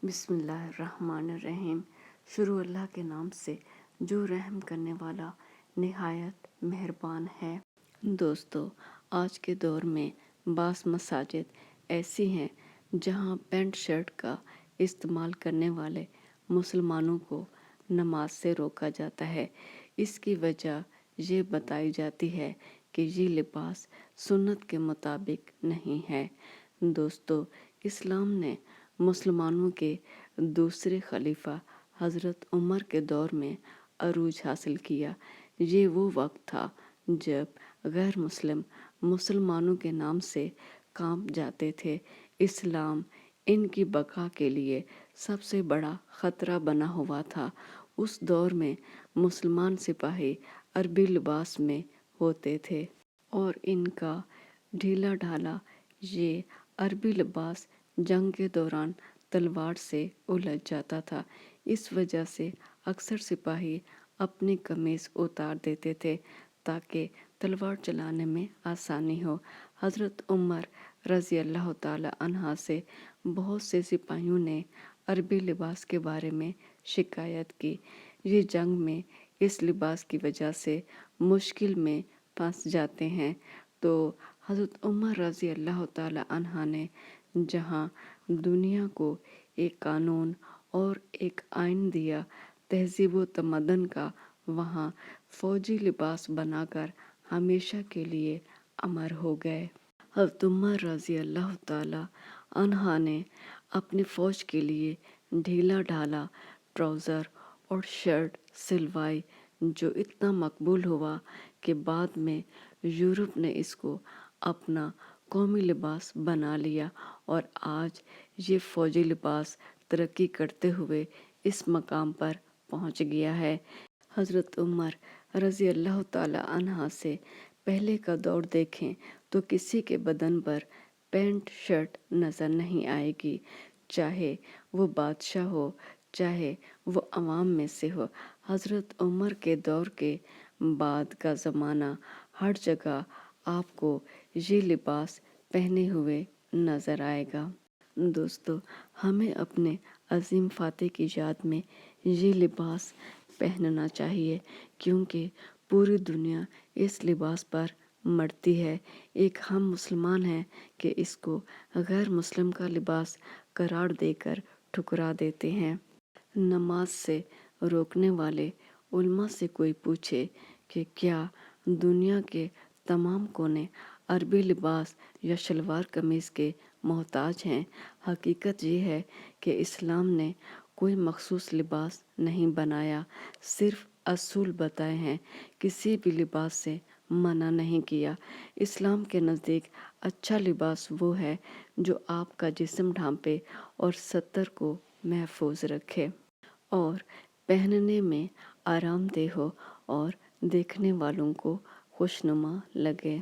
بسم اللہ الرحمن الرحیم۔ شروع اللہ کے نام سے جو رحم کرنے والا نہایت مہربان ہے۔ دوستو، آج کے دور میں بعض مساجد ایسی ہیں جہاں پینٹ شرٹ کا استعمال کرنے والے مسلمانوں کو نماز سے روکا جاتا ہے۔ اس کی وجہ یہ بتائی جاتی ہے کہ یہ لباس سنت کے مطابق نہیں ہے۔ دوستو، اسلام نے مسلمانوں کے دوسرے خلیفہ حضرت عمر کے دور میں عروج حاصل کیا۔ یہ وہ وقت تھا جب غیر مسلم مسلمانوں کے نام سے کانپ جاتے تھے۔ اسلام ان کی بقا کے لیے سب سے بڑا خطرہ بنا ہوا تھا۔ اس دور میں مسلمان سپاہی عربی لباس میں ہوتے تھے اور ان کا ڈھیلا ڈھالا یہ عربی لباس جنگ کے دوران تلوار سے الجھ جاتا تھا۔ اس وجہ سے اکثر سپاہی اپنی قمیض اتار دیتے تھے تاکہ تلوار چلانے میں آسانی ہو۔ حضرت عمر رضی اللہ تعالی عنہ سے بہت سے سپاہیوں نے عربی لباس کے بارے میں شکایت کی۔ یہ جنگ میں اس لباس کی وجہ سے مشکل میں پھنس جاتے ہیں، تو حضرت عمر رضی اللہ تعالی عنہ نے جہاں دنیا کو ایک قانون اور ایک آئین دیا تہذیب و تمدن کا، وہاں فوجی لباس بنا کر ہمیشہ کے لیے امر ہو گئے۔ حضرت عمر رضی اللہ تعالی عنہ نے اپنی فوج کے لیے ڈھیلا ڈھالا ٹراؤزر اور شرٹ سلوائی، جو اتنا مقبول ہوا کہ بعد میں یورپ نے اس کو اپنا قومی لباس بنا لیا اور آج یہ فوجی لباس ترقی کرتے ہوئے اس مقام پر پہنچ گیا ہے۔ حضرت عمر رضی اللہ تعالی عنہ سے پہلے کا دور دیکھیں تو کسی کے بدن پر پینٹ شرٹ نظر نہیں آئے گی، چاہے وہ بادشاہ ہو، چاہے وہ عوام میں سے ہو۔ حضرت عمر کے دور کے بعد کا زمانہ ہر جگہ آپ کو یہ لباس پہنے ہوئے نظر آئے گا۔ دوستو، ہمیں اپنے عظیم فاتح کی یاد میں یہ لباس پہننا چاہیے، کیونکہ پوری دنیا اس لباس پر مرتی ہے۔ ایک ہم مسلمان ہیں کہ اس کو غیر مسلم کا لباس قرار دے کر ٹھکرا دیتے ہیں۔ نماز سے روکنے والے علماء سے کوئی پوچھے کہ کیا دنیا کے تمام کونے عربی لباس یا شلوار قمیض کے محتاج ہیں؟ حقیقت یہ ہے کہ اسلام نے کوئی مخصوص لباس نہیں بنایا، صرف اصول بتائے ہیں، کسی بھی لباس سے منع نہیں کیا۔ اسلام کے نزدیک اچھا لباس وہ ہے جو آپ کا جسم ڈھانپے اور ستر کو محفوظ رکھے اور پہننے میں آرام دہ ہو اور دیکھنے والوں کو خوشنما لگے۔